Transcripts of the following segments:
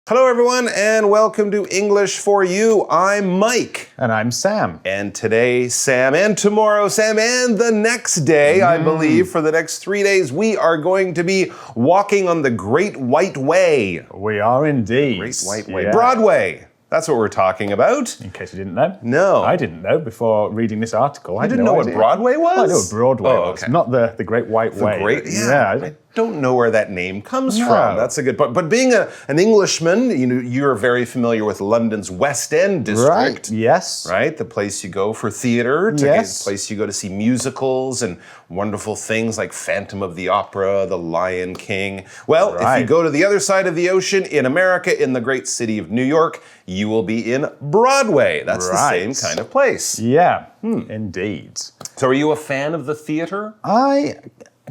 Hello, everyone, and welcome to English for You. I'm Mike. And I'm Sam. And today, Sam, and tomorrow, Sam, and the next day, I believe, for the next 3 days, we are going to be walking on the Great White Way. We are indeed. Great White Way. Yeah. Broadway. That's what we're talking about. In case you didn't know. No. I didn't know before reading this article. You didn't know what Broadway was? I knew what Broadway was, okay. not the Great White Way. I don't know where that name comes from. That's a good point. But being an Englishman, you're very familiar with London's West End district. Right, yes. Right? The place you go for theater, the place you go to see musicals and wonderful things like Phantom of the Opera, The Lion King. Well, if you go to the other side of the ocean in America, in the great city of New York, you will be in Broadway. That's the same kind of place. Yeah, indeed. So are you a fan of the theater? I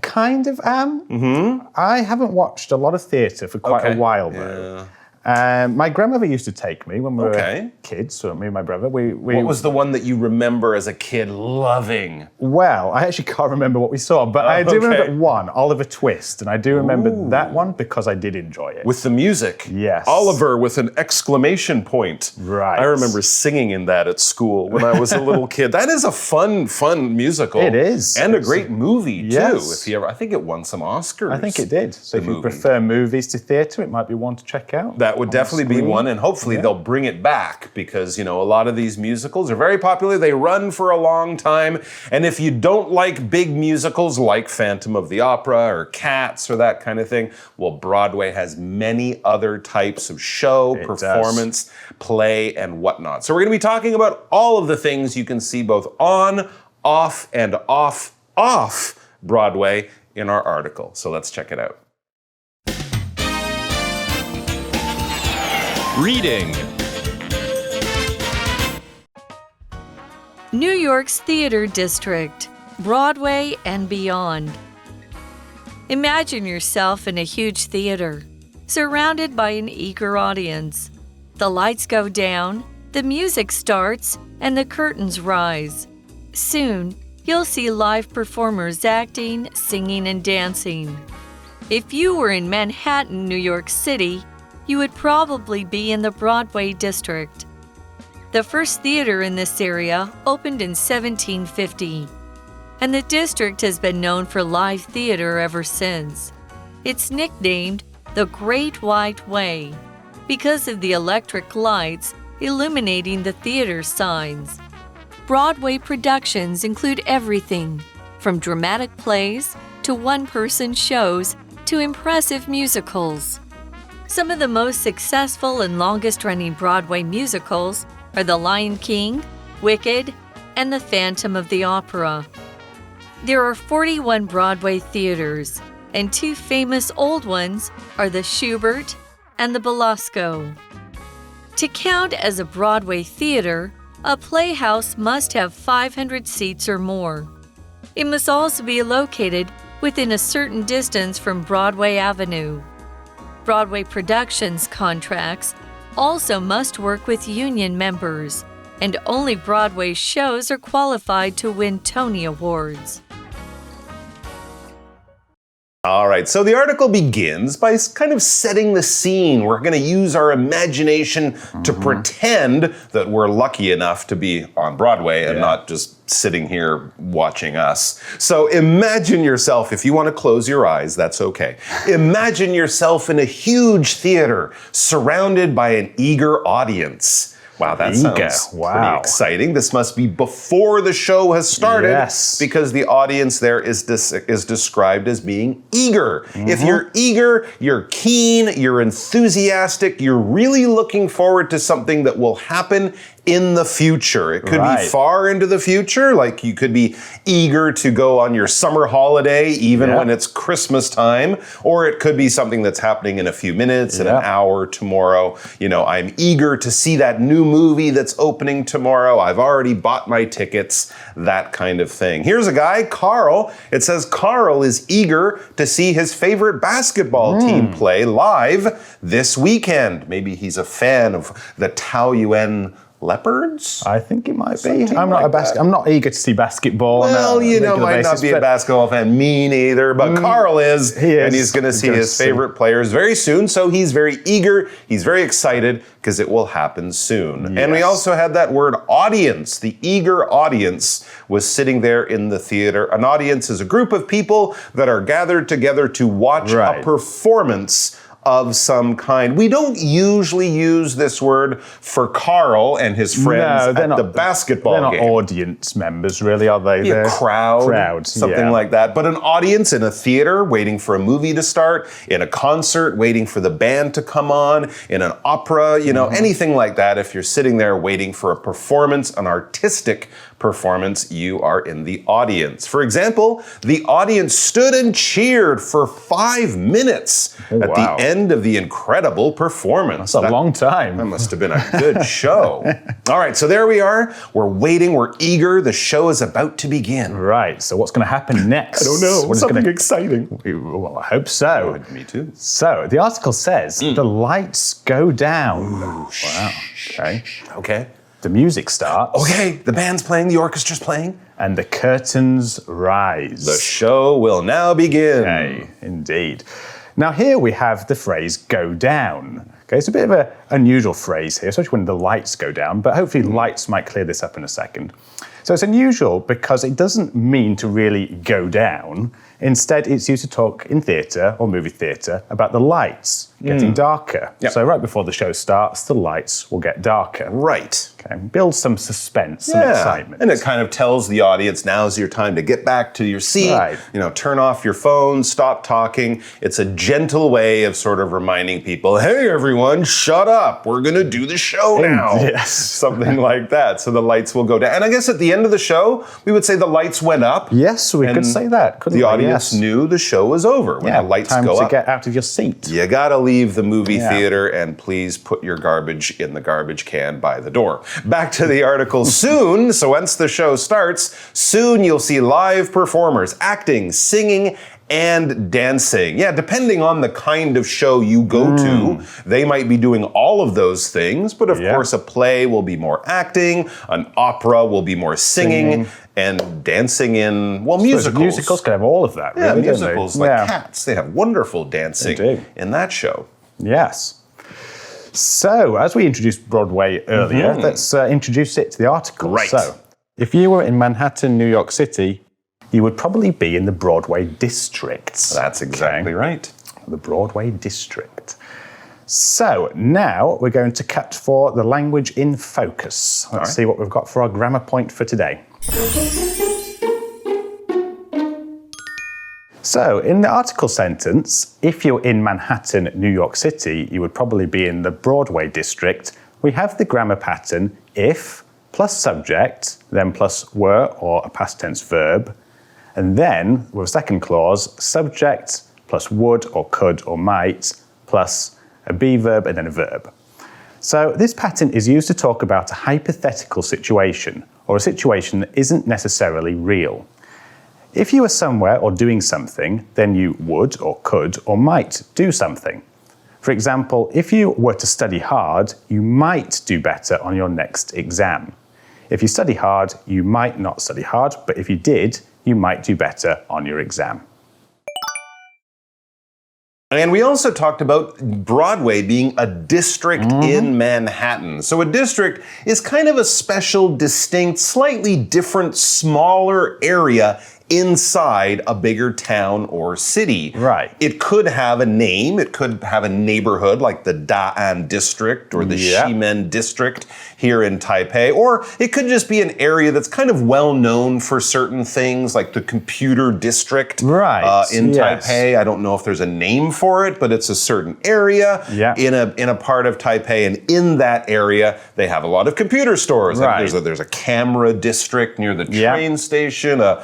kind of am. I haven't watched a lot of theatre for quite a while, though. My grandmother used to take me when we were kids, so me and my brother. What was the one that you remember as a kid loving? Well, I actually can't remember what we saw, but I do remember one, Oliver Twist, and I do remember that one because I did enjoy it. With the music? Yes. Oliver with an exclamation point. Right. I remember singing in that at school when I was a little kid. That is a fun musical. It is. And a great movie, too. Yes. If you ever, I think it won some Oscars. I think it did. So if you prefer movies to theatre, it might be one to check out. That would definitely be one, and hopefully they'll bring it back because, a lot of these musicals are very popular. They run for a long time, and if you don't like big musicals like Phantom of the Opera or Cats or that kind of thing, well, Broadway has many other types of show, performance, play, and whatnot. So we're going to be talking about all of the things you can see both on, off, and off Broadway in our article. So let's check it out. Reading. New York's Theater District, Broadway and beyond. Imagine yourself in a huge theater, surrounded by an eager audience. The lights go down, the music starts, and the curtains rise. Soon, you'll see live performers acting, singing, and dancing. If you were in Manhattan, New York City, you would probably be in the Broadway district. The first theater in this area opened in 1750, and the district has been known for live theater ever since. It's nicknamed the Great White Way because of the electric lights illuminating the theater signs. Broadway productions include everything from dramatic plays to one-person shows to impressive musicals. Some of the most successful and longest-running Broadway musicals are The Lion King, Wicked, and The Phantom of the Opera. There are 41 Broadway theaters, and two famous old ones are the Shubert and the Belasco. To count as a Broadway theater, a Playhouse must have 500 seats or more. It must also be located within a certain distance from Broadway Avenue. Broadway Productions contracts also must work with union members, and only Broadway shows are qualified to win Tony Awards. All right, so the article begins by kind of setting the scene. We're going to use our imagination to pretend that we're lucky enough to be on Broadway and not just sitting here watching us. So imagine yourself, if you want to close your eyes, that's okay. Imagine yourself in a huge theater surrounded by an eager audience. Wow, that sounds pretty exciting. This must be before the show has started because the audience there is described as being eager. If you're eager, you're keen, you're enthusiastic, you're really looking forward to something that will happen in the future. It could be far into the future, like you could be eager to go on your summer holiday even when it's Christmas time, or it could be something that's happening in a few minutes, in an hour, tomorrow. I'm eager to see that new movie that's opening tomorrow. I've already bought my tickets, that kind of thing. Here's a guy, Carl. It says Carl is eager to see his favorite basketball team play live this weekend. Maybe he's a fan of the Taoyuan leopards? I think it might be. Something I'm not eager to see basketball. Well, might not be a basketball fan. Me neither, but Carl is. He is. And he's going to see his favorite players very soon, so he's very eager. He's very excited because it will happen soon. Yes. And we also had that word audience. The eager audience was sitting there in the theater. An audience is a group of people that are gathered together to watch a performance of some kind. We don't usually use this word for Carl and his friends at the basketball game. They're not audience members, really, are they? They're crowd, something like that. But an audience in a theater waiting for a movie to start, in a concert waiting for the band to come on, in an opera, anything like that. If you're sitting there waiting for a performance, an artistic performance, you are in the audience. For example, the audience stood and cheered for 5 minutes at the end of the incredible performance. That's a long time. That must have been a good show. All right, so there we are. We're waiting, we're eager. The show is about to begin. Right, so what's going to happen next? I don't know. Something exciting. Well, I hope so. Oh, me too. So, the article says the lights go down. Ooh, wow. Okay. The music starts. Okay, the band's playing, the orchestra's playing. And the curtains rise. The show will now begin. Okay, indeed. Now here we have the phrase go down. Okay, it's a bit of an unusual phrase here, especially when the lights go down, but hopefully lights might clear this up in a second. So it's unusual because it doesn't mean to really go down. Instead, it's used to talk in theatre or movie theatre about the lights getting darker. Yep. So right before the show starts, the lights will get darker. Right. Okay, build some suspense, some excitement. And it kind of tells the audience, now's your time to get back to your seat. Right. Turn off your phone, stop talking. It's a gentle way of sort of reminding people, hey, everyone, shut up. We're going to do the show now. Yes. Something like that. So the lights will go down. And I guess at the end of the show, we would say the lights went up. Yes, we could say that, couldn't we? The audience knew the show was over when the lights time go to up. Get out of your seat. You gotta leave the movie theater and please put your garbage in the garbage can by the door. Back to the article. Soon, so once the show starts, soon you'll see live performers acting, singing, and dancing. Yeah, depending on the kind of show you go to, they might be doing all of those things, but of course a play will be more acting, an opera will be more singing. And dancing in, musicals. Musicals can have all of that, really, musicals like Cats. They have wonderful dancing in that show. Yes. So, as we introduced Broadway earlier, let's introduce it to the article. Right. So, if you were in Manhattan, New York City, you would probably be in the Broadway district. That's exactly right. The Broadway district. So, now we're going to cut for the language in focus. Let's see what we've got for our grammar point for today. So, in the article sentence, if you're in Manhattan, New York City, you would probably be in the Broadway district. We have the grammar pattern if plus subject, then plus were or a past tense verb, and then with a second clause, subject plus would or could or might plus a be verb and then a verb. So this pattern is used to talk about a hypothetical situation or a situation that isn't necessarily real. If you were somewhere or doing something, then you would or could or might do something. For example, if you were to study hard, you might do better on your next exam. If you study hard, you might not study hard, but if you did, you might do better on your exam. And we also talked about Broadway being a district in Manhattan. So a district is kind of a special, distinct, slightly different, smaller area inside a bigger town or city. Right. It could have a name. It could have a neighborhood like the Da'an district or the Ximen district here in Taipei. Or it could just be an area that's kind of well known for certain things like the computer district in Taipei. I don't know if there's a name for it, but it's a certain area in a part of Taipei. And in that area, they have a lot of computer stores. Right. Like there's a camera district near the train station, a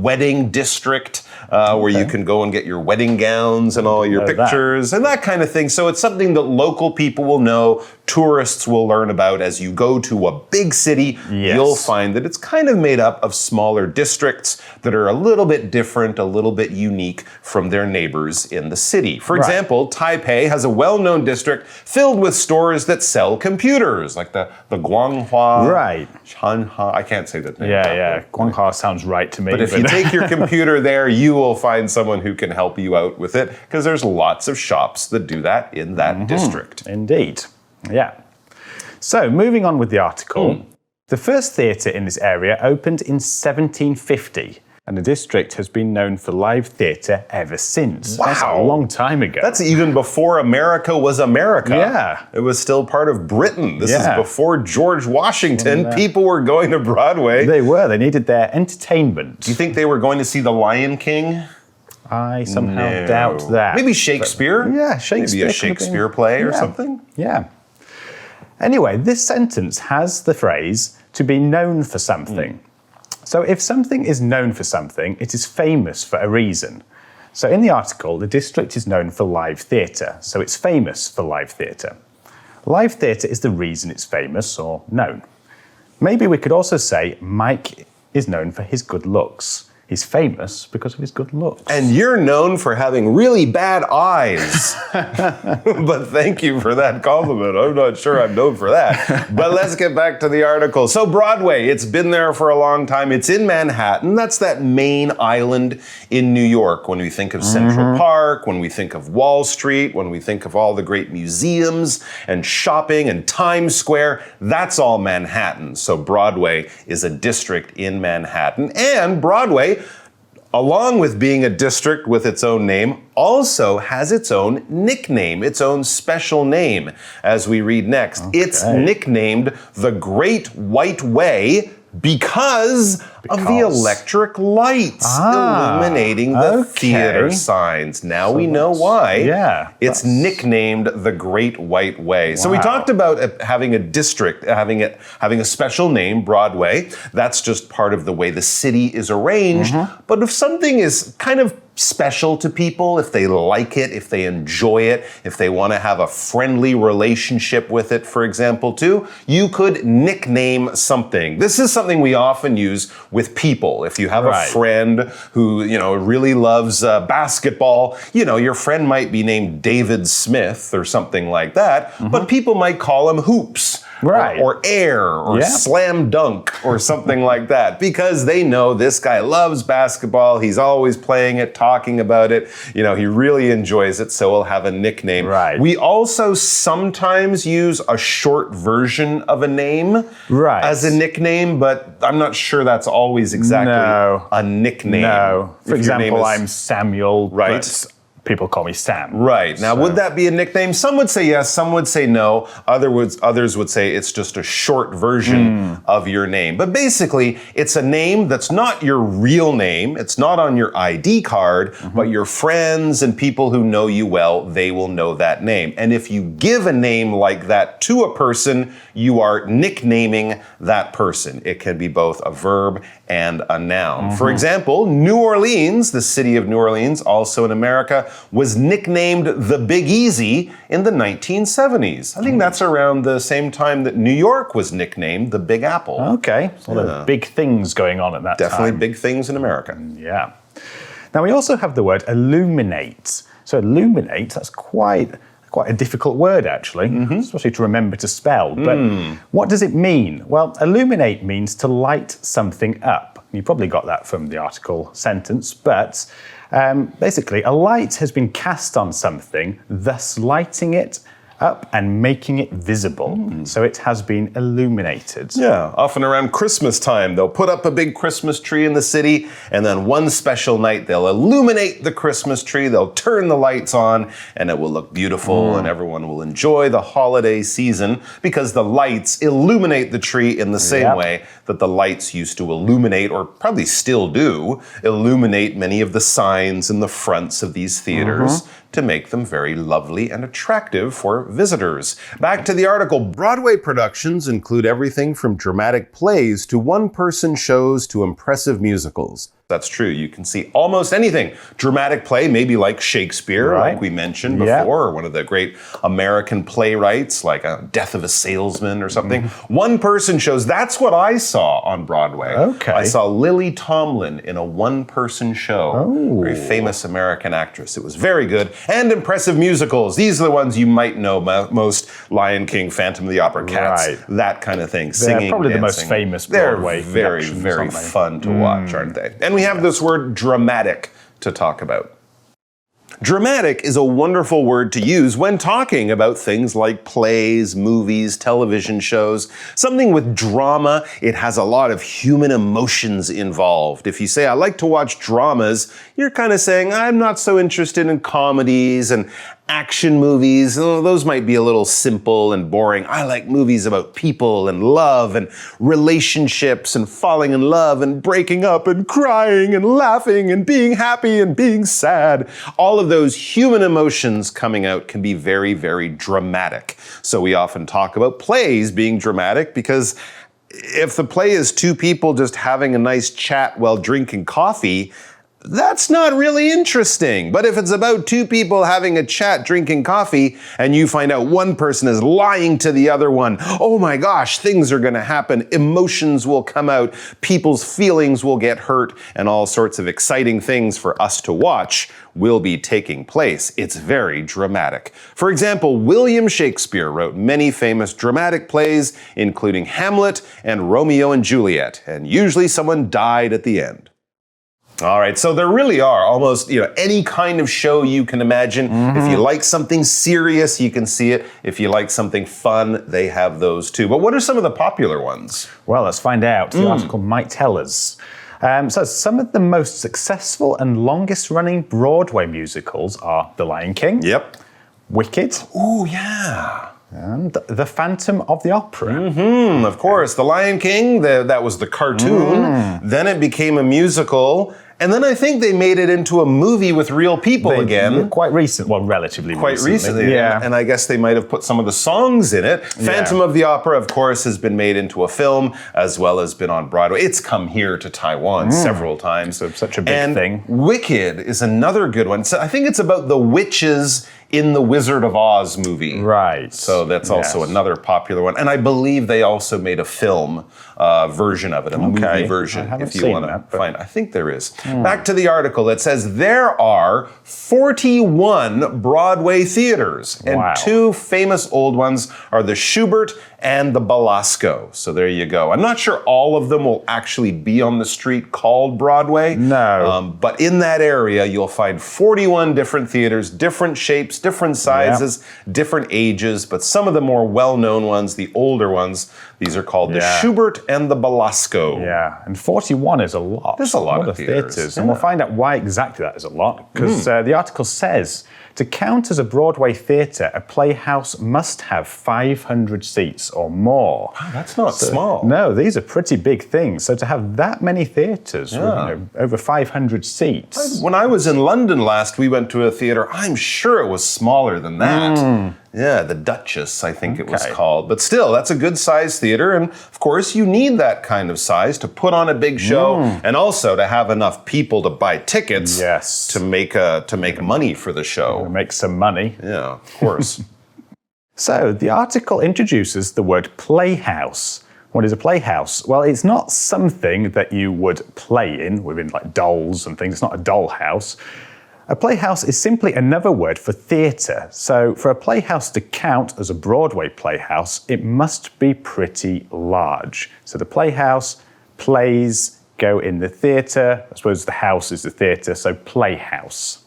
wedding district where you can go and get your wedding gowns and all your pictures and that kind of thing. So it's something that local people will know, tourists will learn about as you go to a big city. Yes. You'll find that it's kind of made up of smaller districts that are a little bit different, a little bit unique from their neighbors in the city. For example, Taipei has a well-known district filled with stores that sell computers, like the Guanghua. Right. Shanha. I can't say that name. Yeah. Guanghua sounds right to me. But if you take your computer there, you will find someone who can help you out with it, because there's lots of shops that do that in that district. Indeed. Yeah. So, moving on with the article. The first theatre in this area opened in 1750, and the district has been known for live theatre ever since. Wow. That's a long time ago. That's even before America was America. Yeah. It was still part of Britain. This is before George Washington. People were going to Broadway. They were. They needed their entertainment. Do you think they were going to see The Lion King? I somehow doubt that. Maybe Shakespeare? But, Shakespeare. Maybe a Shakespeare play or something? Yeah. Anyway, this sentence has the phrase, to be known for something. So if something is known for something, it is famous for a reason. So in the article, the district is known for live theatre, so it's famous for live theatre. Live theatre is the reason it's famous or known. Maybe we could also say Mike is known for his good looks. He's famous because of his good looks. And you're known for having really bad eyes. But thank you for that compliment. I'm not sure I'm known for that. But let's get back to the article. So Broadway, it's been there for a long time. It's in Manhattan. That's that main island in New York. When we think of Central Park, when we think of Wall Street, when we think of all the great museums and shopping and Times Square, that's all Manhattan. So Broadway is a district in Manhattan. And Broadway, along with being a district with its own name, also has its own nickname, its own special name. As we read next, it's nicknamed the Great White Way because of the electric lights illuminating the theater signs. Now we know why. Yeah. It's nicknamed the Great White Way. Wow. So we talked about having a district, having a special name, Broadway. That's just part of the way the city is arranged. But if something is kind of special to people, if they like it, if they enjoy it, if they want to have a friendly relationship with it, for example, too, you could nickname something. This is something we often use with people. If you have a friend who, really loves basketball, your friend might be named David Smith or something like that, but people might call him Hoops. Or Air, or Slam Dunk, or something like that, because they know this guy loves basketball, he's always playing it, talking about it, he really enjoys it, so he'll have a nickname. We also sometimes use a short version of a name as a nickname, but I'm not sure that's always exactly a nickname. No. For example, I'm Samuel, but people call me Sam. Now, would that be a nickname? Some would say yes, some would say no. Others would say it's just a short version of your name. But basically, it's a name that's not your real name. It's not on your ID card, but your friends and people who know you well, they will know that name. And if you give a name like that to a person, you are nicknaming that person. It can be both a verb and a noun. For example, New Orleans, the city of New Orleans, also in America, was nicknamed the Big Easy in the 1970s. I think that's around the same time that New York was nicknamed the Big Apple. Okay, a lot of big things going on at that time. Definitely big things in America. Yeah. Now we also have the word illuminate. So illuminate, that's quite a difficult word actually, especially to remember to spell. But what does it mean? Well, illuminate means to light something up. You probably got that from the article sentence, but basically a light has been cast on something, thus lighting it up and making it visible. So it has been illuminated. Yeah, often around Christmas time, they'll put up a big Christmas tree in the city, and then one special night they'll illuminate the Christmas tree, they'll turn the lights on, and it will look beautiful, and everyone will enjoy the holiday season because the lights illuminate the tree in the same way that the lights used to illuminate, or probably still do, illuminate many of the signs in the fronts of these theaters to make them very lovely and attractive for visitors. Back to the article. Broadway productions include everything from dramatic plays to one-person shows to impressive musicals. That's true. You can see almost anything. Dramatic play, maybe like Shakespeare, like we mentioned before, or one of the great American playwrights, like Death of a Salesman or something. One-person shows, that's what I saw on Broadway. Okay. I saw Lily Tomlin in a one-person show. Very famous American actress. It was very good. And impressive musicals. These are the ones you might know most. Lion King, Phantom of the Opera, Cats, that kind of thing. Singing, They're probably dancing. the most famous Broadway They're very fun to watch, aren't they? And we have this word dramatic to talk about. Dramatic is a wonderful word to use when talking about things like plays, movies, television shows. Something with drama, it has a lot of human emotions involved. If you say, I like to watch dramas, you're kind of saying, I'm not so interested in comedies and action movies. Oh, those might be a little simple and boring. I like movies about people and love and relationships and falling in love and breaking up and crying and laughing and being happy and being sad. All of those human emotions coming out can be very, very dramatic. So we often talk about plays being dramatic because if the play is two people just having a nice chat while drinking coffee, that's not really interesting. But if it's about two people having a chat, drinking coffee, and you find out one person is lying to the other one, oh my gosh, things are going to happen. Emotions will come out. People's feelings will get hurt, and all sorts of exciting things for us to watch will be taking place. It's very dramatic. For example, William Shakespeare wrote many famous dramatic plays, including Hamlet and Romeo and Juliet, and usually someone died at the end. All right, so there really are almost, any kind of show you can imagine. If you like something serious, you can see it. If you like something fun, they have those too. But what are some of the popular ones? Well, let's find out. The article might tell us. So some of the most successful and longest running Broadway musicals are The Lion King. Yep. Wicked. Ooh, yeah. And The Phantom of the Opera. Of course. The Lion King, that was the cartoon. Then it became a musical. And then I think they made it into a movie with real people again. Quite recent, well, relatively Quite recently. Yeah. And I guess they might have put some of the songs in it. Phantom of the Opera, of course, has been made into a film as well as been on Broadway. It's come here to Taiwan several times. So such a big thing. Wicked is another good one. So I think it's about the witches in the Wizard of Oz movie. Right. So that's also another popular one. And I believe they also made a film version of it, a movie version, if you want to find. I think there is. Back to the article. It says there are 41 Broadway theaters. And two famous old ones are the Schubert and the Belasco. So there you go. I'm not sure all of them will actually be on the street called Broadway. No. But in that area, you'll find 41 different theaters, different shapes, different sizes, different ages. But some of the more well-known ones, the older ones, these are called the Schubert and the Belasco. Yeah, and 41 is a lot. There's a lot of theaters. And we'll find out why exactly that is a lot. Because the article says, to count as a Broadway theatre, a playhouse must have 500 seats or more. Wow, that's not small. No, these are pretty big things. So to have that many theatres, over 500 seats. When I was in London last, we went to a theatre. I'm sure it was smaller than that. Yeah, the Duchess, I think it was called. But still, that's a good size theater. And of course, you need that kind of size to put on a big show and also to have enough people to buy tickets to make money for the show. Make some money. Yeah, of course. So the article introduces the word playhouse. What is a playhouse? Well, it's not something that you would play in within like dolls and things. It's not a doll house. A playhouse is simply another word for theatre. So for a playhouse to count as a Broadway playhouse, it must be pretty large. So the playhouse, plays go in the theatre. I suppose the house is the theatre, so playhouse.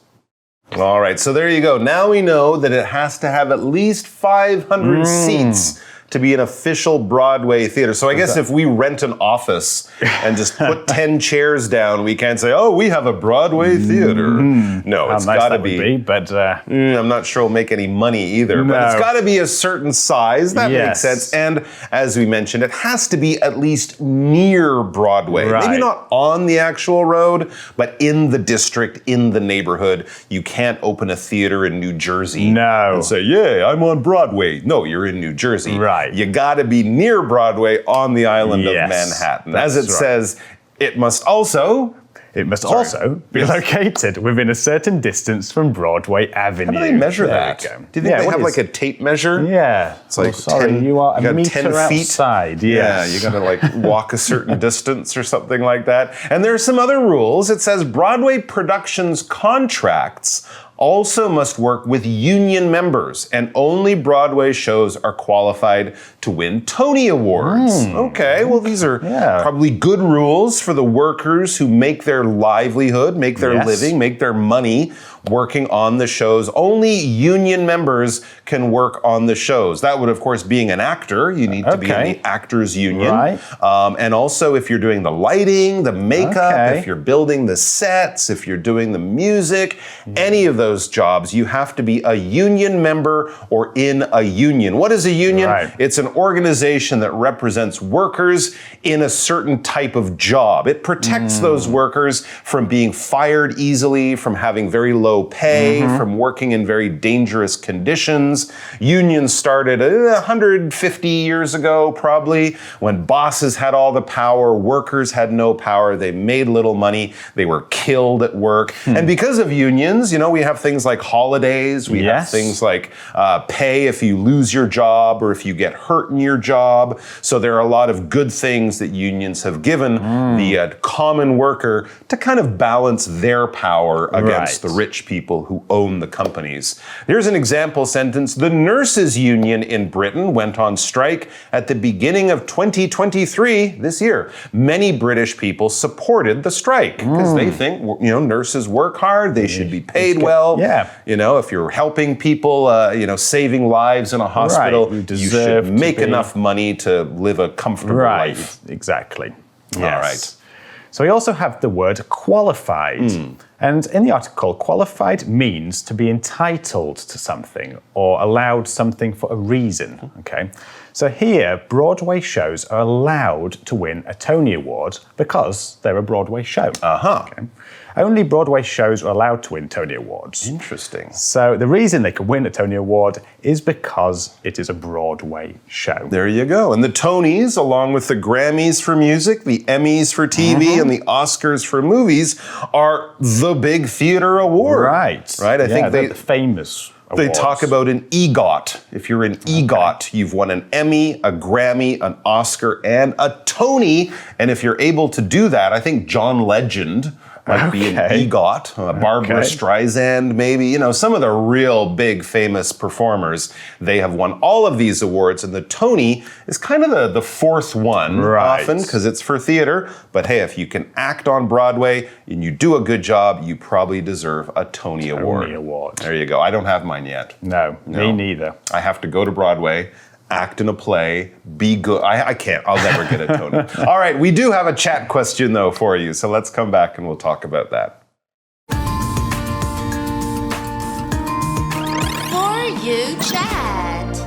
All right, so there you go. Now we know that it has to have at least 500 seats to be an official Broadway theater. So I guess if we rent an office and just put 10 chairs down, we can't say, oh, we have a Broadway theater. No, it's got to be. But I'm not sure we'll make any money either. No. But it's got to be a certain size. That makes sense. And as we mentioned, it has to be at least near Broadway. Maybe not on the actual road, but in the district, in the neighborhood. You can't open a theater in New Jersey and say, yeah, I'm on Broadway. No, you're in New Jersey. You gotta be near Broadway on the island of Manhattan. As it says, it must also It must also be located within a certain distance from Broadway Avenue. How do they measure that? There we go. Do you think they have like a tape measure? Yeah. It's like you are a meter 10 feet. outside. Yes. Yeah, you got to like walk a certain distance or something like that. And there are some other rules. It says Broadway Productions contracts also must work with union members, and only Broadway shows are qualified to win Tony Awards. Okay, well, these are probably good rules for the workers who make their livelihood, make their living, make their money working on the shows. Only union members can work on the shows. That would, of course, being an actor, you need to be in the actors union. Right. And also if you're doing the lighting, the makeup, if you're building the sets, if you're doing the music, any of those jobs, you have to be a union member or in a union. What is a union? Right. It's an organization that represents workers in a certain type of job. It protects those workers from being fired easily, from having very low pay, from working in very dangerous conditions. Unions started 150 years ago, probably, when bosses had all the power, workers had no power, they made little money, they were killed at work. And because of unions, you know, we have things like holidays, we have things like pay if you lose your job or if you get hurt in your job. So there are a lot of good things that unions have given the common worker to kind of balance their power against the rich people who own the companies. Here's an example sentence. The nurses union in Britain went on strike at the beginning of 2023, this year. Many British people supported the strike because they think, you know, nurses work hard, they should be paid well. You know, if you're helping people, you know, saving lives in a hospital, you should make enough money to live a comfortable life. Exactly. All right. So we also have the word qualified. And in the article, qualified means to be entitled to something or allowed something for a reason, okay? So here, Broadway shows are allowed to win a Tony Award because they're a Broadway show. Okay? Only Broadway shows are allowed to win Tony Awards. Interesting. So the reason they can win a Tony Award is because it is a Broadway show. There you go. And the Tonys, along with the Grammys for music, the Emmys for TV, and the Oscars for movies, are the big theater award. Right. I think they're the famous They awards. talk about an EGOT. If you're an EGOT, you've won an Emmy, a Grammy, an Oscar, and a Tony. And if you're able to do that, I think John Legend might be an EGOT, Barbara Streisand maybe. You know, some of the real big famous performers, they have won all of these awards. And the Tony is kind of the fourth one often because it's for theater. But hey, if you can act on Broadway and you do a good job, you probably deserve a Tony Award. There you go. I don't have mine yet. No, me neither. I have to go to Broadway, act in a play, be good. I can't. I'll never get a Tony. All right, we do have a chat question, though, for you. So let's come back and we'll talk about that. For You Chat.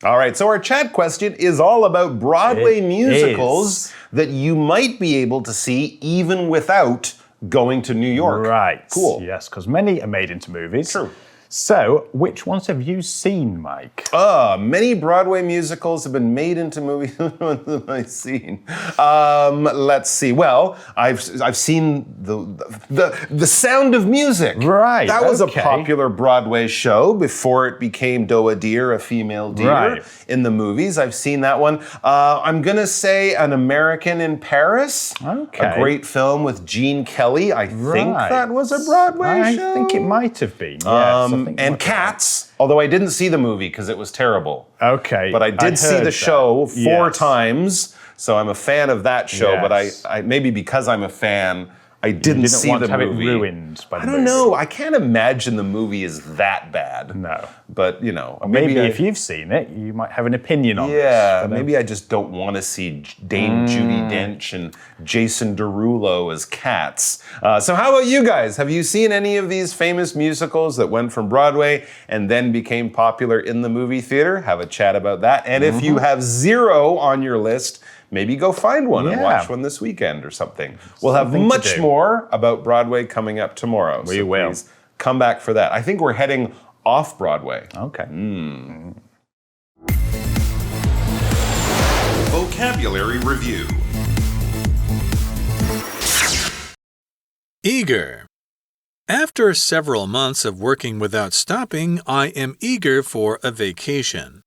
All right, so our chat question is all about Broadway musicals that you might be able to see even without going to New York. Right. Cool. Yes, because many are made into movies. True. So, which ones have you seen, Mike? Many Broadway musicals have been made into movies. What have I seen? Let's see. Well, I've seen the Sound of Music. Right. That was a popular Broadway show before it became Doa Deer, a female deer in the movies. I've seen that one. I'm gonna say An American in Paris. A great film with Gene Kelly. I think that was a Broadway show. I think it might have been. Yes. And Cats, although I didn't see the movie because it was terrible. Okay. But I did see the show 4 times, so I'm a fan of that show. But I maybe because I'm a fan, I didn't see the movie. Have it ruined by the movie. I don't know. I can't imagine the movie is that bad. No. But, you know. Maybe if you've seen it, you might have an opinion on it. Yeah, maybe I just don't want to see Dame Judi Dench and Jason Derulo as Cats. So how about you guys? Have you seen any of these famous musicals that went from Broadway and then became popular in the movie theater? Have a chat about that. And if you have 0 on your list, maybe go find one and watch one this weekend or something. We'll have much more about Broadway coming up tomorrow. We will. Please come back for that. I think we're heading off Broadway. Okay. Vocabulary Review. Eager. After several months of working without stopping, I am eager for a vacation.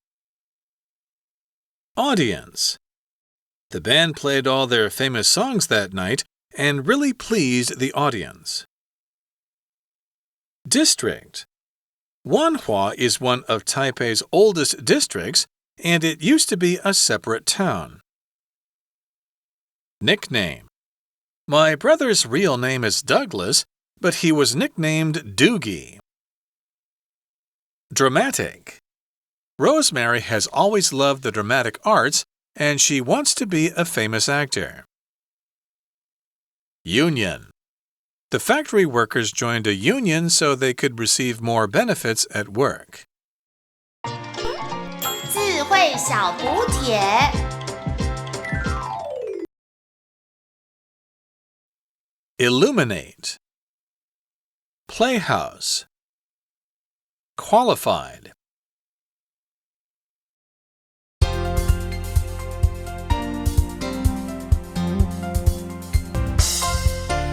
Audience. The band played all their famous songs that night and really pleased the audience. District. Wanhua is one of Taipei's oldest districts, and it used to be a separate town. Nickname. My brother's real name is Douglas, but he was nicknamed Doogie. Dramatic. Rosemary has always loved the dramatic arts, and she wants to be a famous actor. Union. The factory workers joined a union so they could receive more benefits at work. 智慧小补帖 Illuminate. Playhouse. Qualified.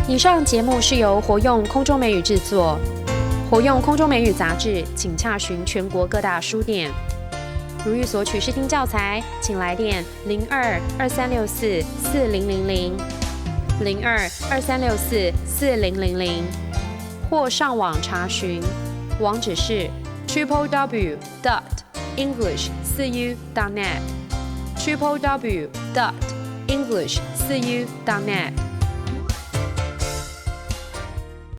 以上节目是由活用空中美语制作，活用空中美语杂志，请洽询全国各大书店。如欲索取试听教材，请来电02-2364-4000 02-2364-4000，或上网查询，网址是 www.english4u.net www.english4u.net